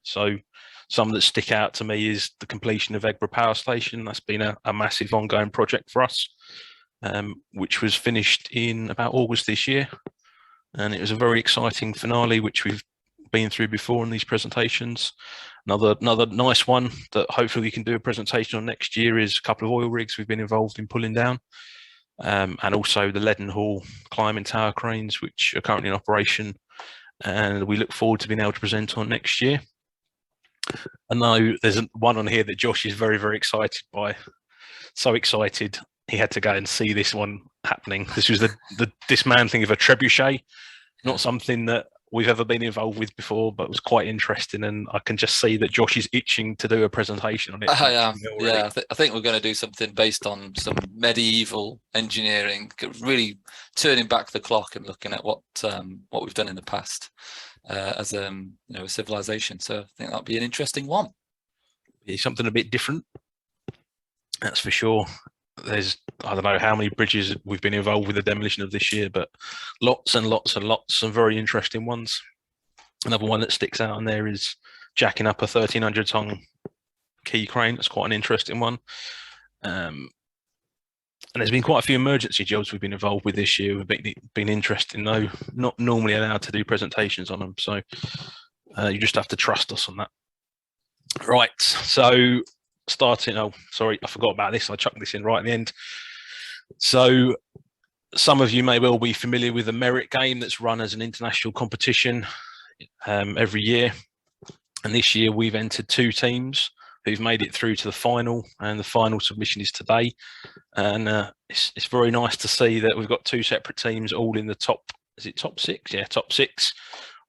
So some that stick out to me is the completion of Eggborough Power Station. That's been a massive ongoing project for us, which was finished in about August this year. And it was a very exciting finale, which we've been through before in these presentations. Another nice one that hopefully we can do a presentation on next year is a couple of oil rigs we've been involved in pulling down, and also the Leadenhall climbing tower cranes, which are currently in operation, and we look forward to being able to present on next year. I know there's one on here that Josh is very, very excited by. So excited he had to go and see this one happening. This was the dismantling of a trebuchet, not something that we've ever been involved with before, but it was quite interesting, and I can just see that Josh is itching to do a presentation on it. Yeah, I think we're going to do something based on some medieval engineering, really turning back the clock and looking at what we've done in the past as a civilization. So I think that'll be an interesting one. Yeah, something a bit different, that's for sure. There's, I don't know how many bridges we've been involved with the demolition of this year, but lots and lots and lots, some very interesting ones. Another one that sticks out on there is jacking up a 1,300 ton key crane. That's quite an interesting one. And there's been quite a few emergency jobs we've been involved with this year. We've been interesting, though not normally allowed to do presentations on them. So you just have to trust us on that. Right, so starting, oh sorry, I forgot about this. I chucked this in right at the end. So some of you may well be familiar with the merit game that's run as an international competition every year, and this year we've entered 2 teams who've made it through to the final, and the final submission is today. And it's very nice to see that we've got 2 separate teams all in the top, is it top 6? Yeah, top 6,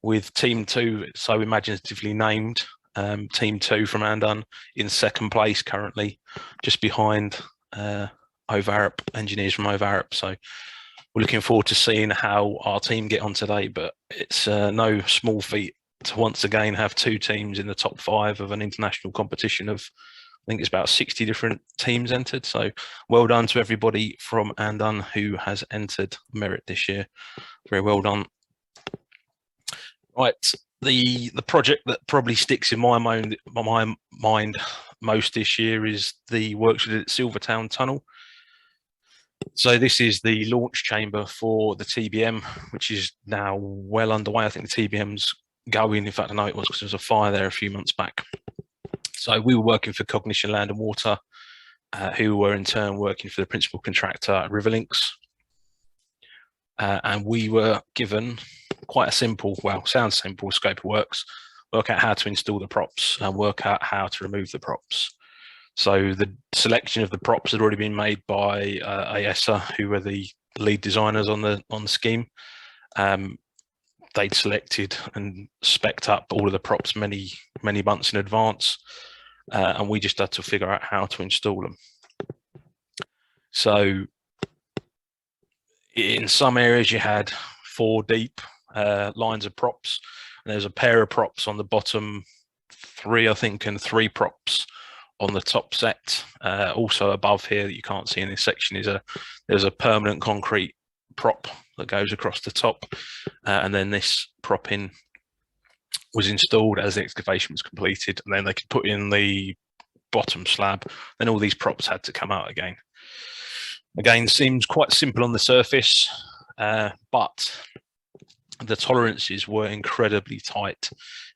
with team 2 so imaginatively named, team 2 from Andun in 2nd place currently, just behind Over-Arup, engineers from Over-Arup. So we're looking forward to seeing how our team get on today, but it's no small feat to once again have 2 teams in the top 5 of an international competition of, I think it's about 60 different teams entered. So well done to everybody from Andun who has entered merit this year. Very well done. Right, the project that probably sticks in my mind most this year is the works we did at Silvertown Tunnel. So this is the launch chamber for the TBM, which is now well underway. I think the TBM's going. In fact, I know it was because there was a fire there a few months back. So we were working for Cognition Land and Water, who were in turn working for the principal contractor, Riverlinks. And we were given quite a simple, well, sounds simple, scope of works, work out how to install the props and work out how to remove the props. So the selection of the props had already been made by AESA, who were the lead designers on the scheme. They'd selected and spec'd up all of the props many months in advance, and we just had to figure out how to install them. So in some areas you had 4 deep lines of props, and there's a pair of props on the bottom 3, I think, and 3 props on the top set. Also above here that you can't see in this section is there's a permanent concrete prop that goes across the top, and then this propping was installed as the excavation was completed, and then they could put in the bottom slab. Then all these props had to come out again. Again, seems quite simple on the surface, but the tolerances were incredibly tight.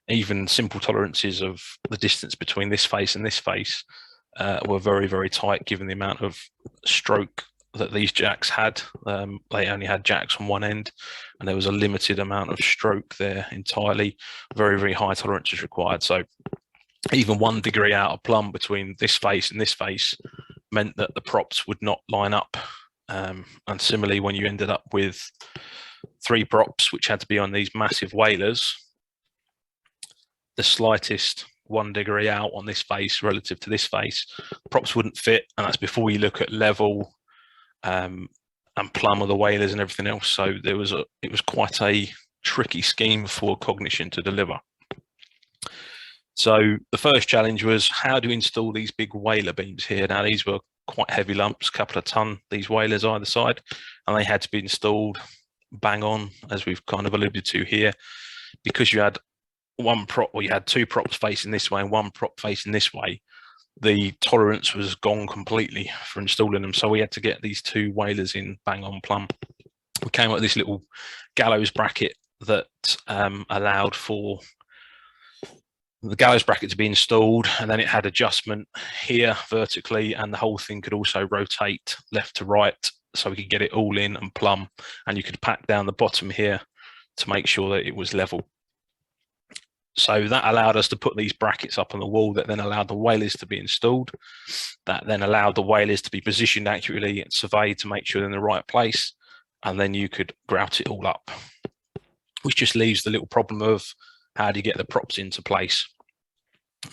Even simple tolerances of the distance between this face and this face were very, very tight, given the amount of stroke that these jacks had. They only had jacks on one end, and there was a limited amount of stroke there entirely. Very, very high tolerances required. So even 1 degree out of plumb between this face and this face meant that the props would not line up. And similarly, when you ended up with 3 props, which had to be on these massive whalers, the slightest 1 degree out on this face relative to this face, props wouldn't fit. And that's before you look at level and plumb of the whalers and everything else. So it was quite a tricky scheme for Cognition to deliver. So the first challenge was how to install these big whaler beams here. Now these were quite heavy lumps, a couple of ton, these whalers either side, and they had to be installed bang on, as we've kind of alluded to here, because you had one prop, or you had two props facing this way and one prop facing this way, the tolerance was gone completely for installing them. So we had to get these two whalers in bang on plumb. We came up with this little gallows bracket that allowed for the gallows bracket to be installed, and then it had adjustment here vertically, and the whole thing could also rotate left to right, so we could get it all in and plumb, and you could pack down the bottom here to make sure that it was level. So that allowed us to put these brackets up on the wall that then allowed the whalers to be installed. That then allowed the whalers to be positioned accurately and surveyed to make sure they're in the right place, and then you could grout it all up, which just leaves the little problem of how do you get the props into place.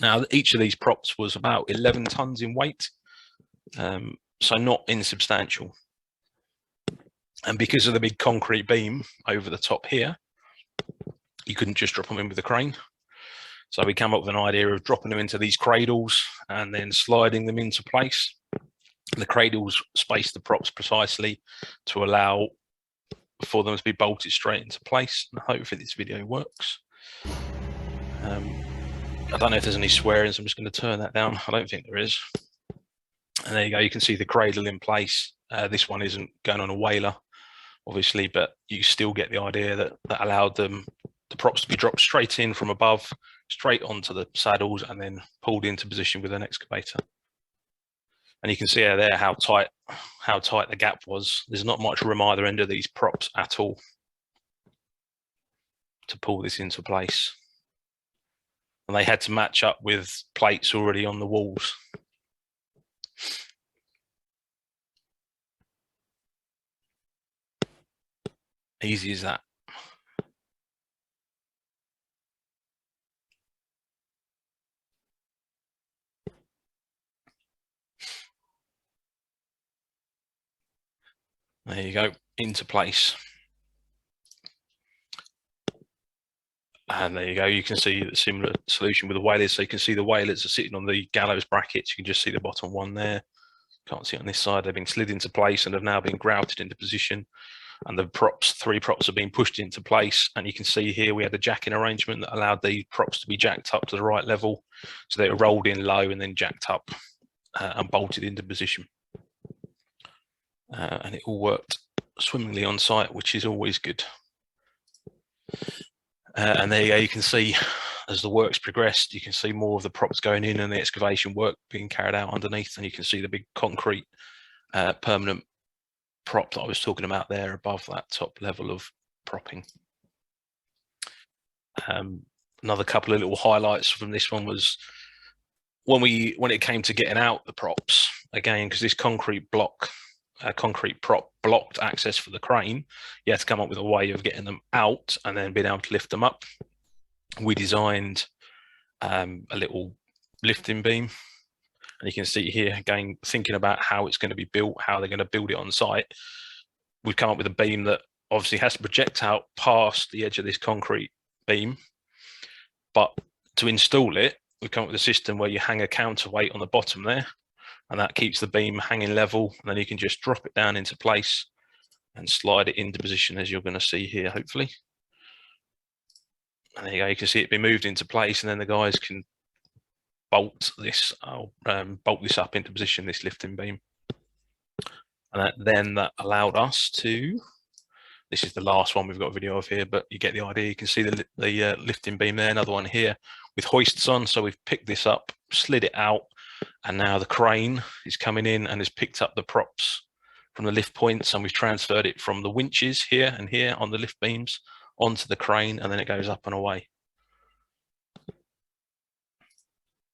Now, each of these props was about 11 tons in weight, so not insubstantial. And because of the big concrete beam over the top here, you couldn't just drop them in with a crane. So we came up with an idea of dropping them into these cradles and then sliding them into place. The cradles space the props precisely to allow for them to be bolted straight into place. And hopefully this video works. I don't know if there's any swearing, so I'm just going to turn that down. I don't think there is. And there you go, you can see the cradle in place. This one isn't going on a whaler, obviously, but you still get the idea that that allowed the props to be dropped straight in from above, straight onto the saddles, and then pulled into position with an excavator. And you can see there how tight the gap was. There's not much room either end of these props at all to pull this into place. And they had to match up with plates already on the walls. Easy as that. There you go, into place. And there you go, you can see the similar solution with the whalers. So you can see the whalers are sitting on the gallows brackets. You can just see the bottom one there. Can't see it on this side. They've been slid into place and have now been grouted into position. And the props, 3 props are being pushed into place. And you can see here we had a jacking arrangement that allowed the props to be jacked up to the right level. So they were rolled in low and then jacked up and bolted into position. And it all worked swimmingly on site, which is always good. And there you go, you can see as the work's progressed, you can see more of the props going in and the excavation work being carried out underneath, and you can see the big concrete permanent prop that I was talking about there above that top level of propping. Another couple of little highlights from this one was when it came to getting out the props, again, because this concrete prop blocked access for the crane, you had to come up with a way of getting them out and then being able to lift them up. We designed a little lifting beam, and you can see here again, thinking about how it's going to be built, how they're going to build it on site. We've come up with a beam that obviously has to project out past the edge of this concrete beam, but to install it, we've come up with a system where you hang a counterweight on the bottom there, and that keeps the beam hanging level, and then you can just drop it down into place and slide it into position, as you're going to see here, hopefully. And there you go, you can see it be moved into place, and then the guys can bolt this up into position, this lifting beam. And that allowed us to, this is the last one we've got a video of here, but you get the idea. You can see the lifting beam there, another one here with hoists on. So we've picked this up, slid it out, and now the crane is coming in and has picked up the props from the lift points, and we've transferred it from the winches here and here on the lift beams onto the crane, and then it goes up and away.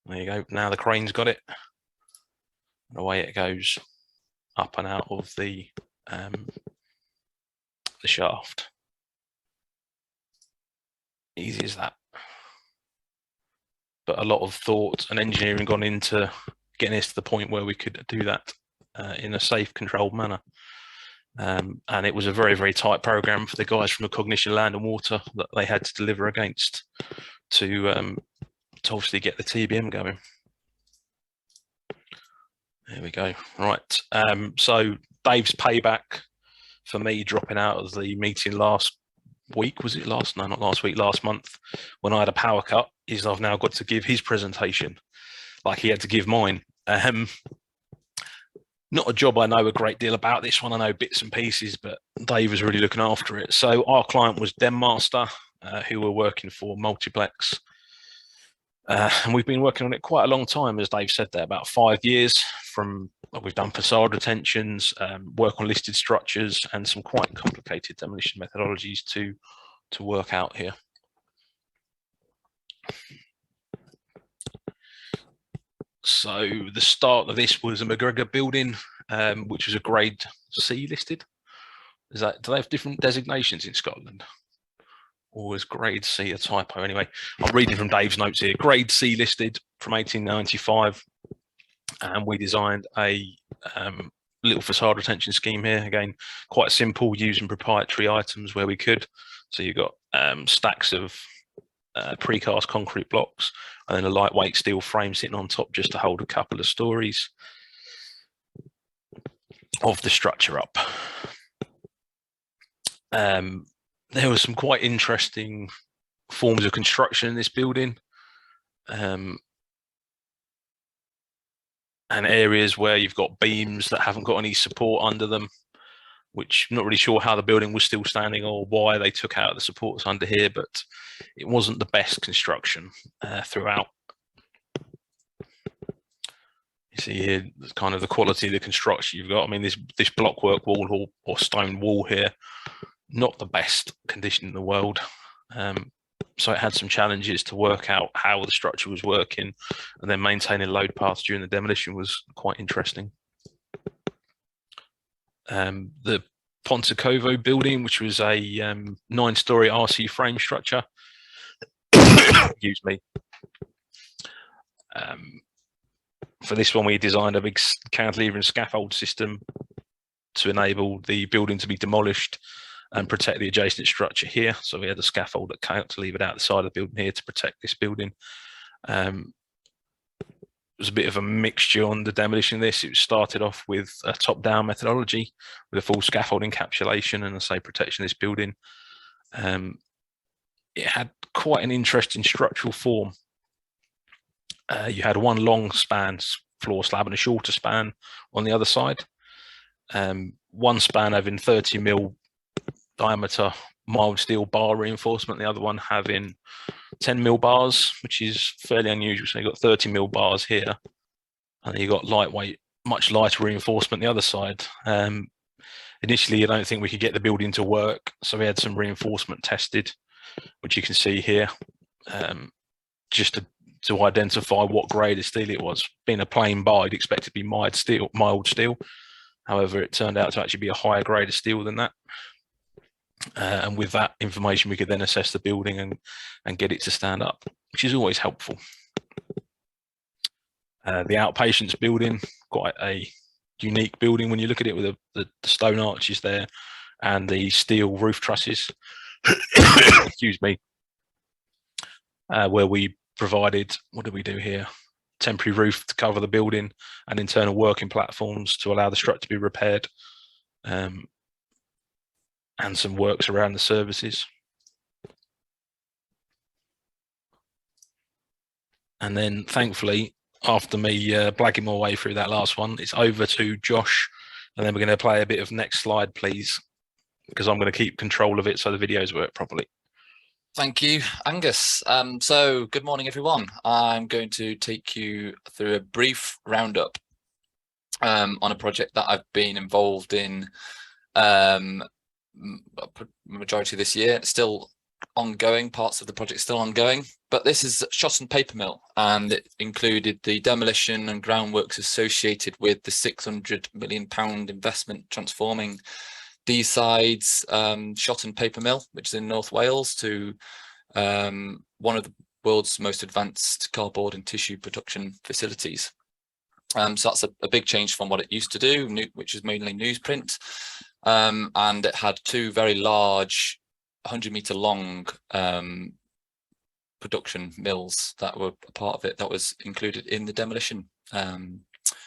There you go. Now the crane's got it, and away it goes up and out of the shaft. Easy as that. But a lot of thought and engineering gone into getting us to the point where we could do that in a safe, controlled manner. And it was a very, very tight program for the guys from the Cognition Land and Water that they had to deliver against to obviously get the TBM going. There we go. Right. So Dave's payback for me dropping out of the meeting last week, was it last? No, not last week, last month, when I had a power cut, is I've now got to give his presentation like he had to give mine. Not a job I know a great deal about. This one I know bits and pieces, but Dave was really looking after it. So our client was Demmaster, who were working for Multiplex. And we've been working on it quite a long time, as Dave said there, about 5 years. We've done facade retentions, work on listed structures, and some quite complicated demolition methodologies to work out here. So the start of this was a McGregor building, which was a grade C listed. Do they have different designations in Scotland? Or is grade C a typo? Anyway, I'm reading from Dave's notes here. Grade C listed from 1895. And we designed a little facade retention scheme here. Again, quite simple, using proprietary items where we could. So you've got stacks of precast concrete blocks, and then a lightweight steel frame sitting on top just to hold a couple of stories of the structure up. There were some quite interesting forms of construction in this building, and areas where you've got beams that haven't got any support under them, which I'm not really sure how the building was still standing or why they took out the supports under here, but it wasn't the best construction throughout. You see here kind of the quality of the construction you've got. I mean, this blockwork wall or stone wall here, not the best condition in the world. So it had some challenges to work out how the structure was working, and then maintaining load paths during the demolition was quite interesting. The Pontecovo building, which was a 9-story RC frame structure. Excuse me. For this one, we designed a big cantilever and scaffold system to enable the building to be demolished and protect the adjacent structure here. So we had a scaffold that cantilevered out the side of the building here to protect this building. It was a bit of a mixture on the demolition of this. It started off with a top-down methodology with a full scaffold encapsulation and, I say, protection of this building. It had quite an interesting structural form. You had one long span floor slab and a shorter span on the other side. One span having 30mm diameter mild steel bar reinforcement, the other one having 10mm bars, which is fairly unusual. So you've got 30mm bars here, and you've got lightweight, much lighter reinforcement the other side. Initially, I don't think we could get the building to work, so we had some reinforcement tested, which you can see here, just to identify what grade of steel it was. Being a plain bar, you'd expect it to be mild steel. However, it turned out to actually be a higher grade of steel than that. And with that information, we could then assess the building and get it to stand up, which is always helpful. The outpatients building, quite a unique building when you look at it, with the stone arches there and the steel roof trusses. Excuse me. Where we provided, what did we do here? Temporary roof to cover the building and internal working platforms to allow the structure to be repaired. And some works around the services. And then, thankfully, after me blagging my way through that last one, it's over to Josh, and then we're going to play a bit of next slide, please, because I'm going to keep control of it so the videos work properly. Thank you, Angus. So good morning, everyone. I'm going to take you through a brief roundup on a project that I've been involved in majority of this year. It's still ongoing, parts of the project still ongoing, but this is Shotton Papermill, and it included the demolition and groundworks associated with the £600 million investment transforming D-sides Shotton Papermill, which is in North Wales, to one of the world's most advanced cardboard and tissue production facilities. So that's a big change from what it used to do, which is mainly newsprint. And it had two very large 100-meter long production mills that were a part of it, that was included in the demolition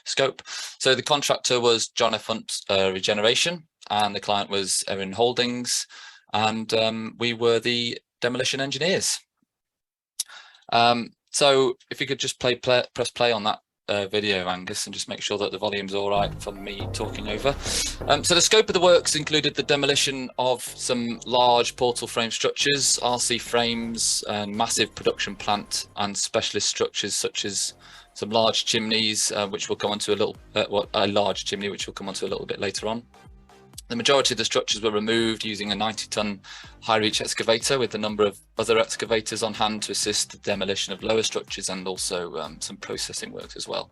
scope. So the contractor was John F. Hunt Regeneration, and the client was Erin Holdings. and we were the demolition engineers. So if you could just press play on that video, Angus, and just make sure that the volume's all right from me talking over. So the scope of the works included the demolition of some large portal frame structures, RC frames, and massive production plant, and specialist structures such as some large chimneys, which we'll come onto a large chimney, which we'll come onto a little bit later on. The majority of the structures were removed using a 90-ton high-reach excavator, with a number of other excavators on hand to assist the demolition of lower structures, and also some processing works as well.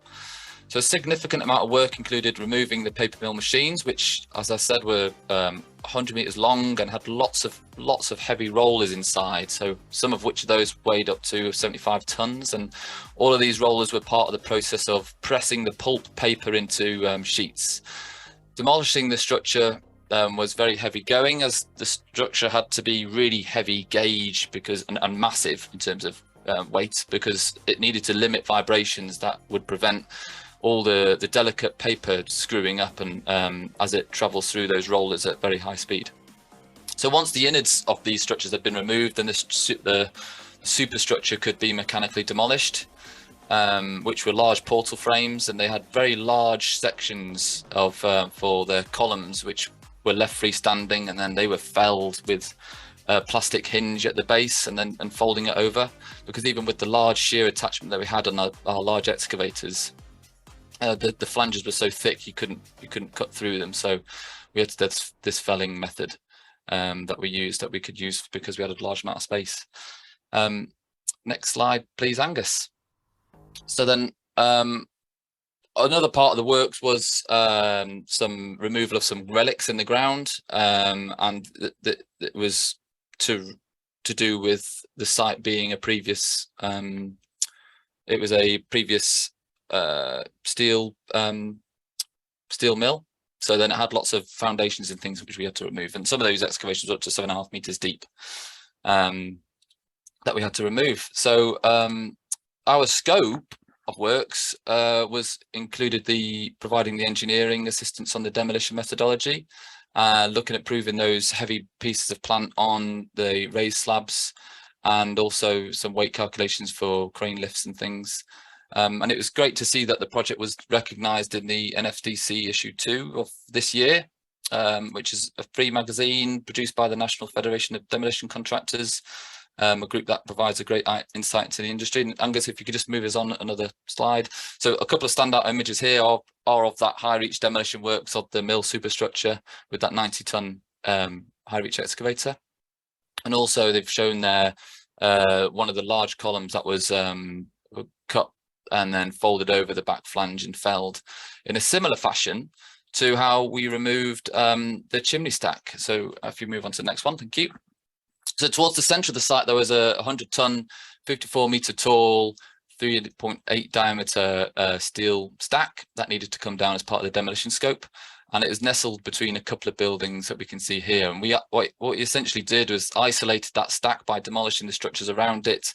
So a significant amount of work included removing the paper mill machines, which, as I said, were 100 meters long and had lots of heavy rollers inside. So some of which of those weighed up to 75 tons, and all of these rollers were part of the process of pressing the pulp paper into sheets. Demolishing the structure was very heavy going, as the structure had to be really heavy gauge and massive in terms of weight, because it needed to limit vibrations that would prevent all the delicate paper screwing up and as it travels through those rollers at very high speed. So once the innards of these structures had been removed, then the superstructure could be mechanically demolished, which were large portal frames, and they had very large sections of for the columns, which were left freestanding, and then they were felled with a plastic hinge at the base and folding it over, because even with the large shear attachment that we had on our large excavators, the flanges were so thick you couldn't cut through them. So we had this felling method that we could use because we had a large amount of space. Next slide, please, Angus. So then another part of the works was some removal of some relics in the ground, and it was to do with the site being a previous it was a previous steel mill. So then it had lots of foundations and things which we had to remove, and some of those excavations were up to 7.5 meters deep that we had to remove. So our scope of works was included providing the engineering assistance on the demolition methodology, looking at proving those heavy pieces of plant on the raised slabs, and also some weight calculations for crane lifts and things. And it was great to see that the project was recognised in the NFDC issue 2 of this year, which is a free magazine produced by the National Federation of Demolition Contractors, a group that provides a great insight into the industry. And Angus, if you could just move us on another slide. So a couple of standout images here are of that high reach demolition works of the mill superstructure with that 90-ton high reach excavator. And also they've shown there one of the large columns that was cut and then folded over the back flange and felled in a similar fashion to how we removed the chimney stack. So if you move on to the next one, thank you. So towards the center of the site, there was a 100-ton, 54-meter tall, 3.8 diameter steel stack that needed to come down as part of the demolition scope. And it was nestled between a couple of buildings that we can see here. And what we essentially did was isolated that stack by demolishing the structures around it.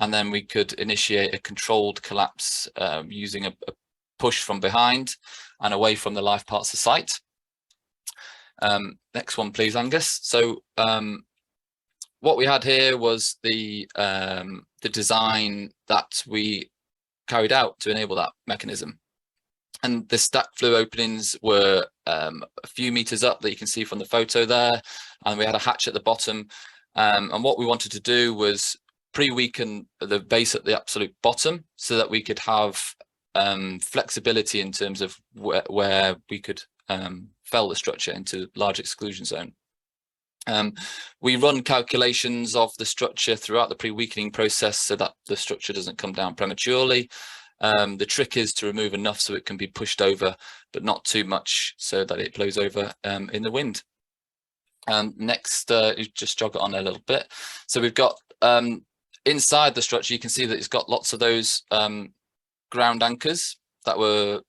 And then we could initiate a controlled collapse using a push from behind and away from the live parts of the site. Next one, please, Angus. So what we had here was the design that we carried out to enable that mechanism. And the stack flue openings were a few meters up that you can see from the photo there. And we had a hatch at the bottom. And what we wanted to do was pre-weaken the base at the absolute bottom so that we could have flexibility in terms of where we could fell the structure into large exclusion zone. We run calculations of the structure throughout the pre-weakening process so that the structure doesn't come down prematurely. The trick is to remove enough so it can be pushed over, but not too much so that it blows over in the wind. Next, you just jog it on a little bit. So we've got inside the structure, you can see that it's got lots of those ground anchors that were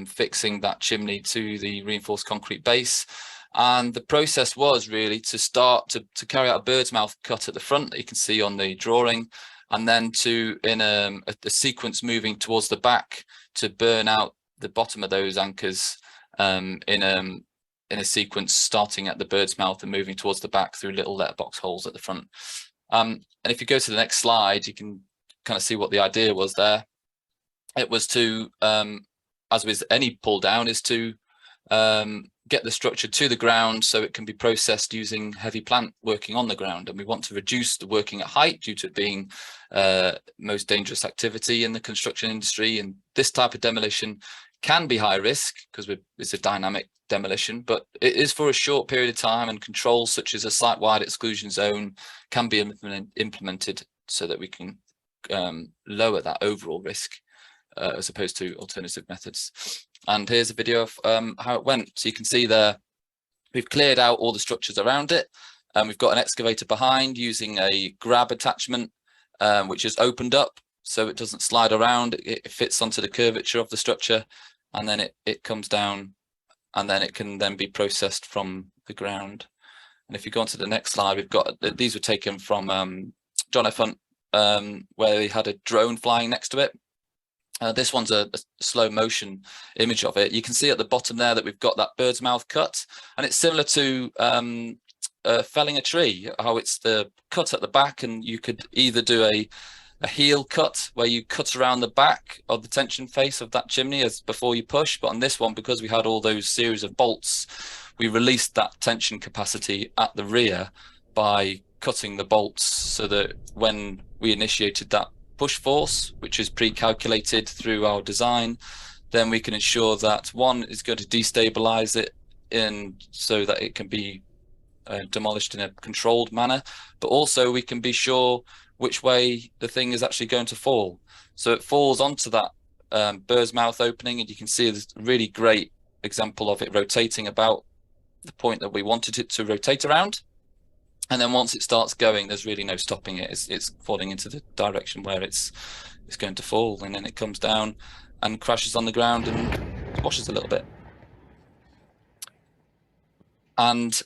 fixing that chimney to the reinforced concrete base. And the process was really to start to carry out a bird's mouth cut at the front that you can see on the drawing, and then to in a sequence moving towards the back to burn out the bottom of those anchors in in a sequence, starting at the bird's mouth and moving towards the back through little letterbox holes at the front. And if you go to the next slide, you can kind of see what the idea was there. It was to, as with any pull down, is to get the structure to the ground so it can be processed using heavy plant working on the ground. And we want to reduce the working at height due to it being most dangerous activity in the construction industry. And this type of demolition can be high risk because it's a dynamic demolition, but it is for a short period of time, and controls such as a site-wide exclusion zone can be implemented so that we can lower that overall risk as opposed to alternative methods. And here's a video of how it went. So you can see there, we've cleared out all the structures around it, and we've got an excavator behind using a grab attachment, which is opened up so it doesn't slide around. It fits onto the curvature of the structure, and then it comes down, and then it can then be processed from the ground. And if you go on to the next slide, we've got, these were taken from John F. Hunt, where he had a drone flying next to it. This one's a slow motion image of it. You can see at the bottom there that we've got that bird's mouth cut, and it's similar to felling a tree, how it's the cut at the back, and you could either do a heel cut where you cut around the back of the tension face of that chimney as before you push, but on this one, because we had all those series of bolts, we released that tension capacity at the rear by cutting the bolts so that when we initiated that push force, which is pre-calculated through our design, then we can ensure that one is going to destabilize it in so that it can be demolished in a controlled manner, but also we can be sure which way the thing is actually going to fall. So it falls onto that bird's mouth opening, and you can see there's a really great example of it rotating about the point that we wanted it to rotate around. And then once it starts going, there's really no stopping it. It's falling into the direction where it's going to fall, and then it comes down and crashes on the ground and washes a little bit. And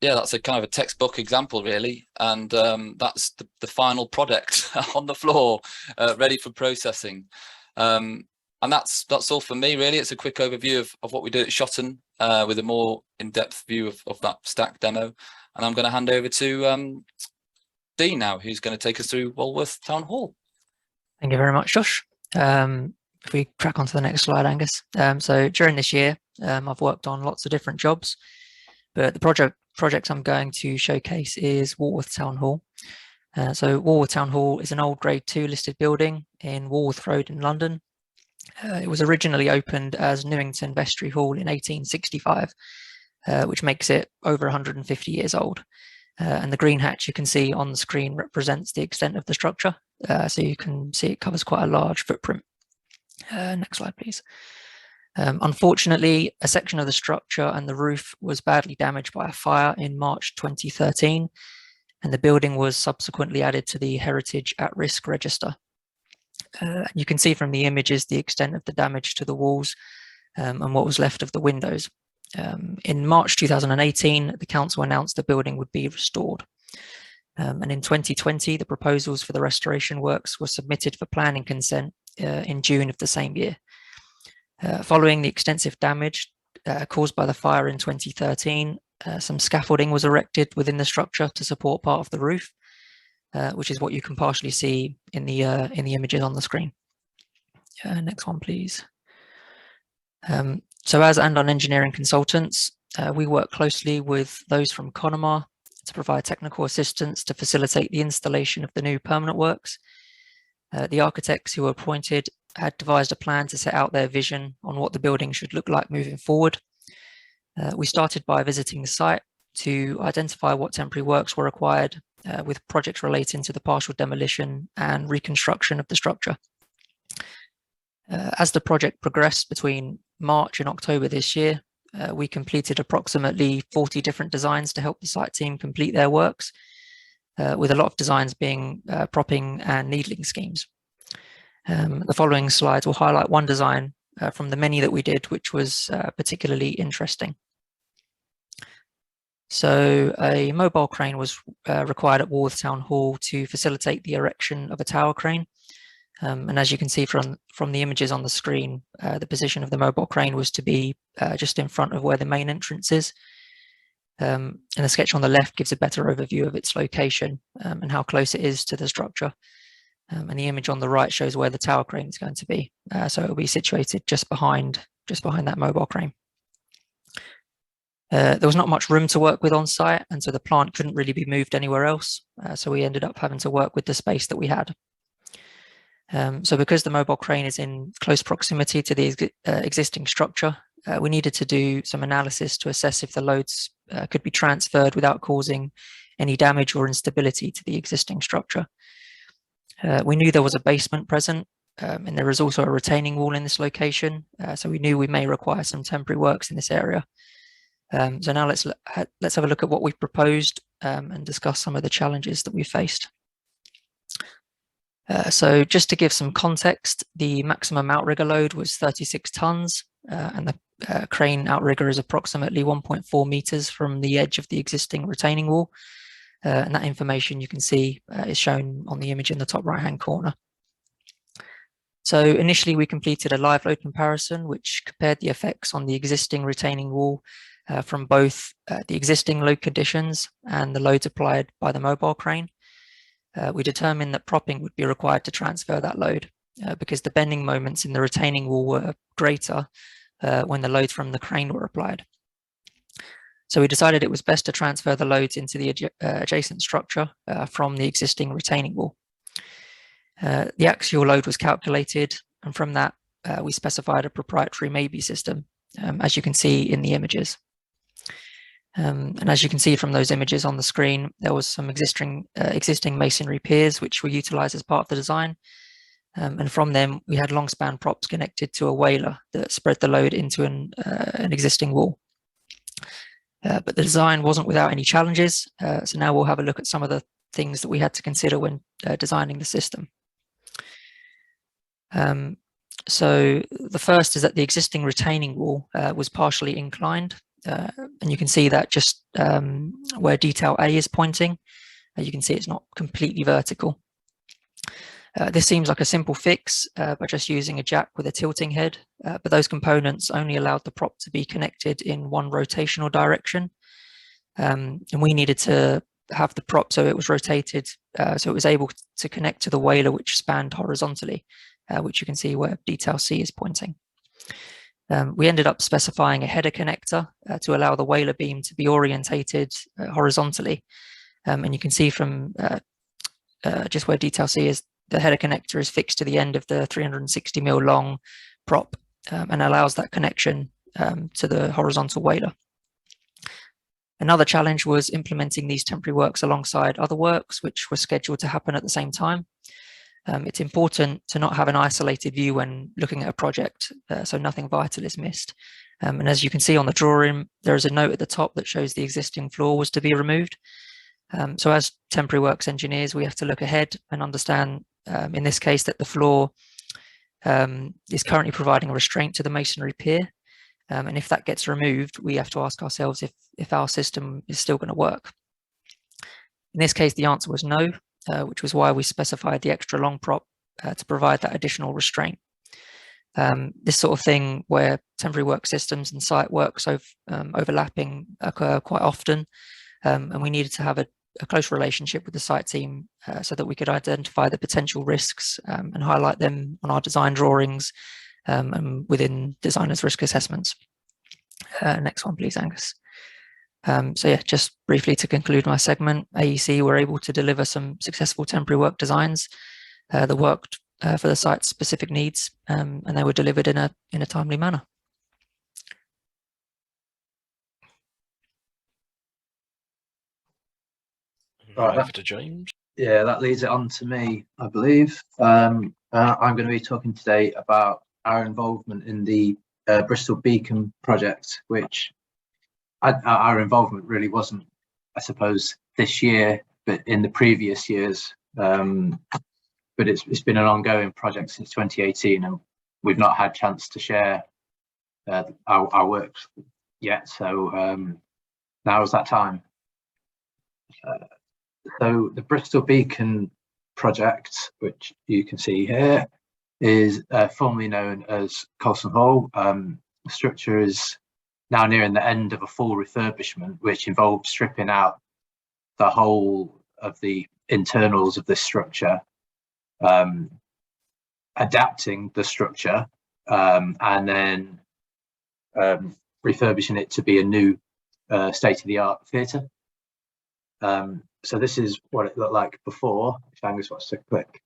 yeah, that's a kind of a textbook example, really. And that's the final product on the floor, ready for processing. And that's all for me, really. It's a quick overview of what we do at Shotton, with a more in-depth view of that stack demo. And I'm going to hand over to Dean now, who's going to take us through Walworth Town Hall. Thank you very much, Josh. If we crack on to the next slide, Angus. So during this year, I've worked on lots of different jobs, but the project I'm going to showcase is Walworth Town Hall. So Walworth Town Hall is an old Grade 2 listed building in Walworth Road in London. It was originally opened as Newington Vestry Hall in 1865, which makes it over 150 years old. And the green hatch you can see on the screen represents the extent of the structure. So you can see it covers quite a large footprint. Next slide, please. Unfortunately, a section of the structure and the roof was badly damaged by a fire in March 2013, and the building was subsequently added to the Heritage at Risk Register. You can see from the images the extent of the damage to the walls and what was left of the windows. In March 2018, the council announced the building would be restored. And in 2020, the proposals for the restoration works were submitted for planning consent in June of the same year. Following the extensive damage caused by the fire in 2013, some scaffolding was erected within the structure to support part of the roof, which is what you can partially see in the images on the screen. Next one, please. So as Andon Engineering Consultants, we work closely with those from Connemar to provide technical assistance to facilitate the installation of the new permanent works. The architects who were appointed had devised a plan to set out their vision on what the building should look like moving forward. We started by visiting the site to identify what temporary works were required, with projects relating to the partial demolition and reconstruction of the structure. As the project progressed between March and October this year, we completed approximately 40 different designs to help the site team complete their works, with a lot of designs being propping and needling schemes. The following slides will highlight one design from the many that we did, which was particularly interesting. So a mobile crane was required at Walworth Town Hall to facilitate the erection of a tower crane. And as you can see from the images on the screen, the position of the mobile crane was to be just in front of where the main entrance is. And the sketch on the left gives a better overview of its location and how close it is to the structure. And the image on the right shows where the tower crane is going to be. So it will be situated just behind that mobile crane. There was not much room to work with on site, and so the plant couldn't really be moved anywhere else. So we ended up having to work with the space that we had. So because the mobile crane is in close proximity to the existing structure, we needed to do some analysis to assess if the loads could be transferred without causing any damage or instability to the existing structure. We knew there was a basement present, and there is also a retaining wall in this location, so we knew we may require some temporary works in this area. So now let's have a look at what we've proposed and discuss some of the challenges that we faced. So just to give some context, the maximum outrigger load was 36 tons, and the crane outrigger is approximately 1.4 meters from the edge of the existing retaining wall. And that information you can see is shown on the image in the top right-hand corner. So initially we completed a live load comparison, which compared the effects on the existing retaining wall from both the existing load conditions and the loads applied by the mobile crane. We determined that propping would be required to transfer that load because the bending moments in the retaining wall were greater when the loads from the crane were applied. So we decided it was best to transfer the loads into the adjacent structure from the existing retaining wall. The axial load was calculated, and from that we specified a proprietary maybe system, as you can see in the images. And as you can see from those images on the screen, there was some existing masonry piers which were utilised as part of the design. And from them, we had long span props connected to a whaler that spread the load into an existing wall. But the design wasn't without any challenges. So now we'll have a look at some of the things that we had to consider when designing the system. So the first is that the existing retaining wall was partially inclined. And you can see that just where detail A is pointing, you can see it's not completely vertical. This seems like a simple fix by just using a jack with a tilting head, but those components only allowed the prop to be connected in one rotational direction. And we needed to have the prop so it was rotated, so it was able to connect to the whaler which spanned horizontally, which you can see where detail C is pointing. We ended up specifying a header connector to allow the whaler beam to be orientated horizontally. And you can see from just where detail C is, the header connector is fixed to the end of the 360mm long prop and allows that connection to the horizontal whaler. Another challenge was implementing these temporary works alongside other works which were scheduled to happen at the same time. It's important to not have an isolated view when looking at a project, so nothing vital is missed. And as you can see on the drawing, there is a note at the top that shows the existing floor was to be removed. So as temporary works engineers, we have to look ahead and understand, in this case, that the floor is currently providing a restraint to the masonry pier. And if that gets removed, we have to ask ourselves if our system is still going to work. In this case, the answer was no, which was why we specified the extra long prop to provide that additional restraint. This sort of thing where temporary work systems and site works overlapping occur quite often, and we needed to have a close relationship with the site team so that we could identify the potential risks and highlight them on our design drawings and within designers' risk assessments. Next one, please, Angus. So yeah, just briefly to conclude my segment, AEC were able to deliver some successful temporary work designs that worked for the site's specific needs, and they were delivered in a timely manner. Right, over to James. Yeah, that leads it on to me, I believe. I'm going to be talking today about our involvement in the Bristol Beacon project, which our involvement really wasn't, I suppose, this year, but in the previous years. But it's been an ongoing project since 2018, and we've not had a chance to share our work yet. So now is that time. So the Bristol Beacon project, which you can see here, is formerly known as Colson Hall. The structure is now nearing the end of a full refurbishment, which involved stripping out the whole of the internals of this structure, adapting the structure, and then refurbishing it to be a new state-of-the-art theatre. So this is what it looked like before, if Angus wants to click.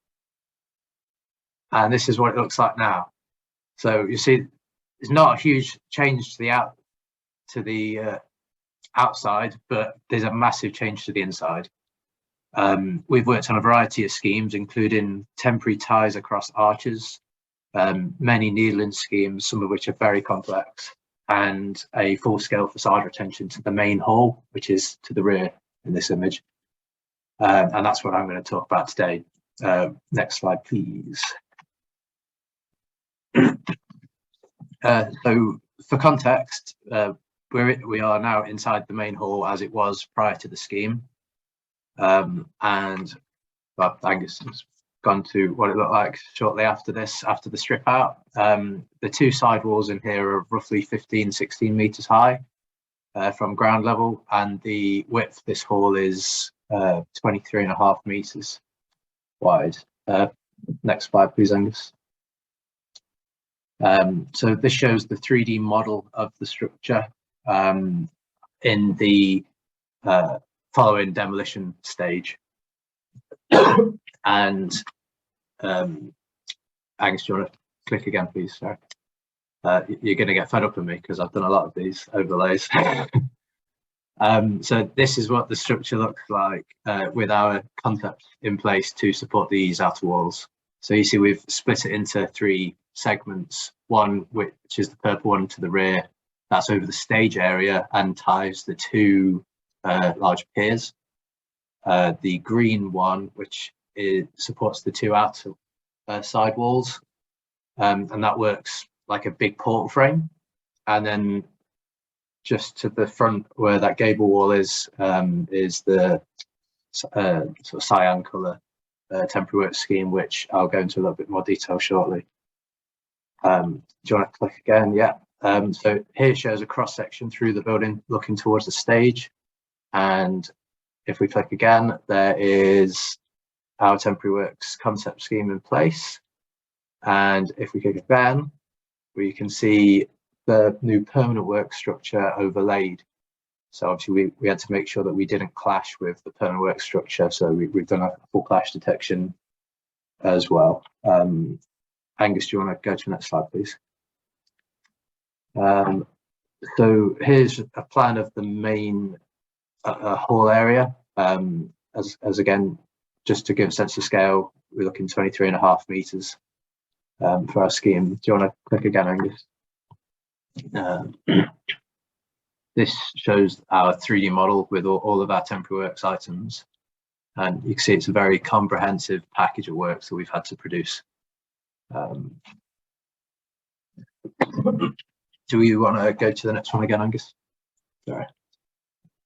And this is what it looks like now. So you see, it's not a huge change to the outside, but there's a massive change to the inside. We've worked on a variety of schemes, including temporary ties across arches, many needling schemes, some of which are very complex, and a full-scale facade retention to the main hall, which is to the rear in this image. And that's what I'm going to talk about today. Next slide, please. So for context, we are now inside the main hall as it was prior to the scheme. And well, Angus has gone to what it looked like shortly after this, after the strip out. The two side walls in here are roughly 15-16 meters high from ground level, and the width of this hall is 23.5 meters wide. Next slide, please, Angus. So this shows the 3D model of the structure in the following demolition stage. And Angus, do you want to click again, please? Sorry. You're going to get fed up with me because I've done a lot of these overlays. So this is what the structure looks like with our concept in place to support these outer walls. So you see we've split it into 3 segments, one which is the purple one to the rear, that's over the stage area and ties the 2 large piers. The green one, which supports the 2 outer side walls, and that works like a big portal frame. And then just to the front where that gable wall is the sort of cyan colour temporary work scheme, which I'll go into a little bit more detail shortly. Do you want to click again? Yeah. So here it shows a cross section through the building looking towards the stage. And if we click again, there is our temporary works concept scheme in place. And if we click again, we can see the new permanent work structure overlaid. So obviously we had to make sure that we didn't clash with the permanent work structure. So we've done a full clash detection as well. Angus, do you want to go to the next slide, please? So here's a plan of the main hall area. As again, just to give a sense of scale, we're looking 23.5 meters for our scheme. Do you want to click again, Angus? This shows our 3D model with all of our temporary works items, and you can see it's a very comprehensive package of works that we've had to produce. Do you want to go to the next one again, Angus? Sorry.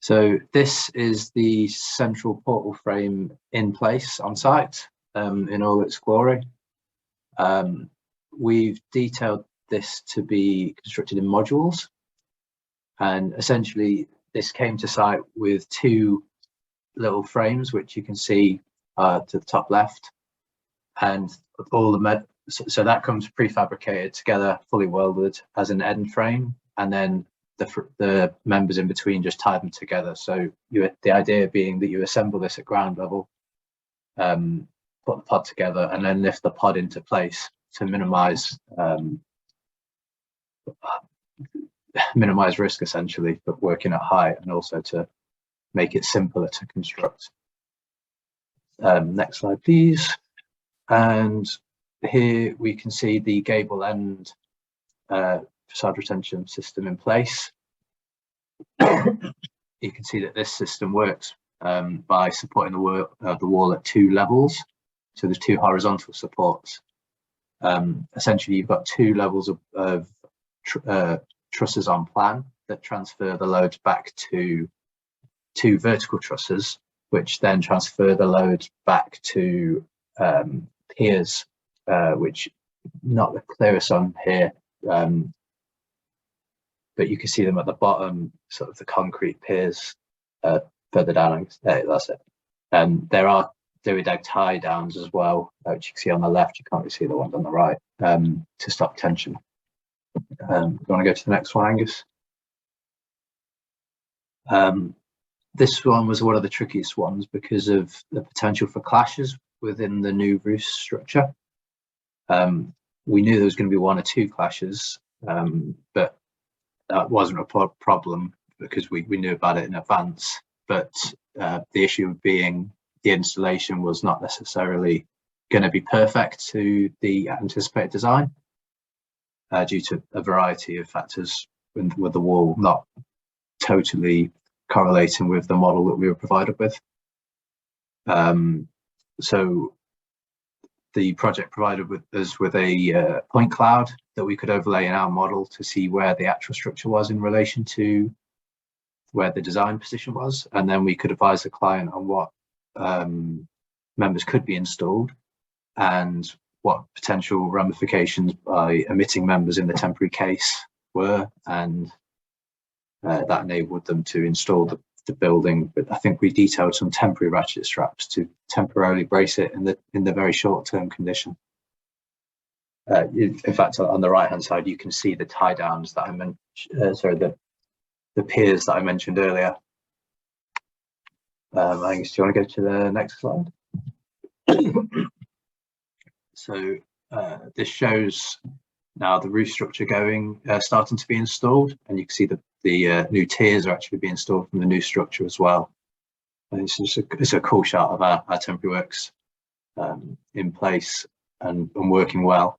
So this is the central portal frame in place on site in all its glory. We've detailed this to be constructed in modules, and essentially this came to site with 2 little frames, which you can see to the top left, and all the so that comes prefabricated together, fully welded as an end frame, and then the members in between just tie them together. So the idea being that you assemble this at ground level, put the pod together, and then lift the pod into place to minimize risk, essentially, but working at height, and also to make it simpler to construct. Next slide, please. And here we can see the gable end facade retention system in place. You can see that this system works by supporting the wall at 2 levels. So there's 2 horizontal supports. Essentially, you've got 2 levels of trusses on plan that transfer the load back to 2 vertical trusses, which then transfer the load back to piers, which not the clearest on here, but you can see them at the bottom, sort of the concrete piers further down. That's it. There are Duodeg tie downs as well, which you can see on the left. You can't really see the ones on the right, to stop tension. You want to go to the next one, Angus? This one was one of the trickiest ones because of the potential for clashes within the new roof structure. We knew there was going to be 1 or 2 clashes, but that wasn't a problem because we knew about it in advance. But the issue being the installation was not necessarily going to be perfect to the anticipated design due to a variety of factors, with the wall not totally correlating with the model that we were provided with. So the project provided us with a point cloud that we could overlay in our model to see where the actual structure was in relation to where the design position was, and then we could advise the client on what members could be installed and what potential ramifications by omitting members in the temporary case were, and that enabled them to install the building. But I think we detailed some temporary ratchet straps to temporarily brace it in the very short-term condition. In fact, on the right-hand side, you can see the tie downs that I mentioned. The piers that I mentioned earlier. Angus, do you want to go to the next slide? So this shows now the roof structure starting to be installed, and you can see the new tiers are actually being installed from the new structure as well. And it's a cool shot of our temporary works in place and working well.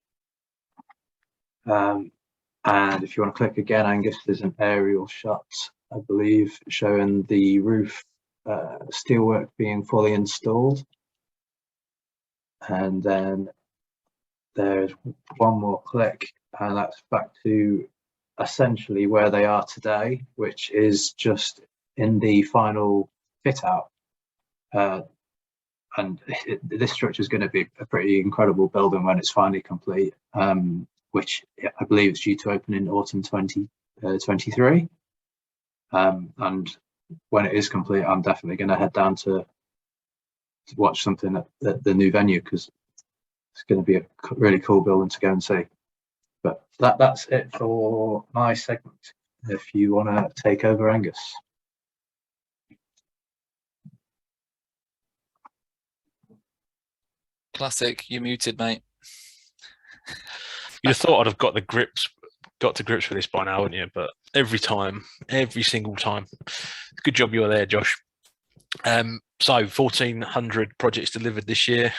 And if you want to click again, Angus, there's an aerial shot, I believe, showing the roof steelwork being fully installed. And then there's one more click, and that's back to essentially where they are today, which is just in the final fit out. And this structure is going to be a pretty incredible building when it's finally complete, which I believe is due to open in autumn 2023. And when it is complete, I'm definitely going to head down to watch something at the new venue, because it's going to be a really cool building to go and see. But that's it for my segment. If you want to take over, Angus. Classic, you're muted, mate. You thought I'd have got to grips with this by now, wouldn't you? But every single time. Good job you were there, Josh. So 1,400 projects delivered this year.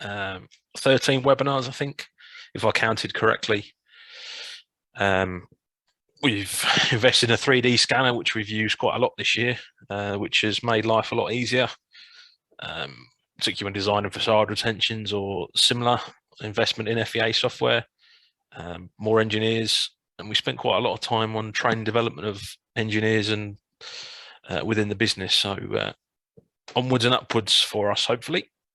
13 webinars, I think, if I counted correctly. We've invested in a 3D scanner, which we've used quite a lot this year, which has made life a lot easier, particularly when designing facade retentions or similar. Investment in FEA software, more engineers, and we spent quite a lot of time on training development of engineers and within the business. So onwards and upwards for us, hopefully.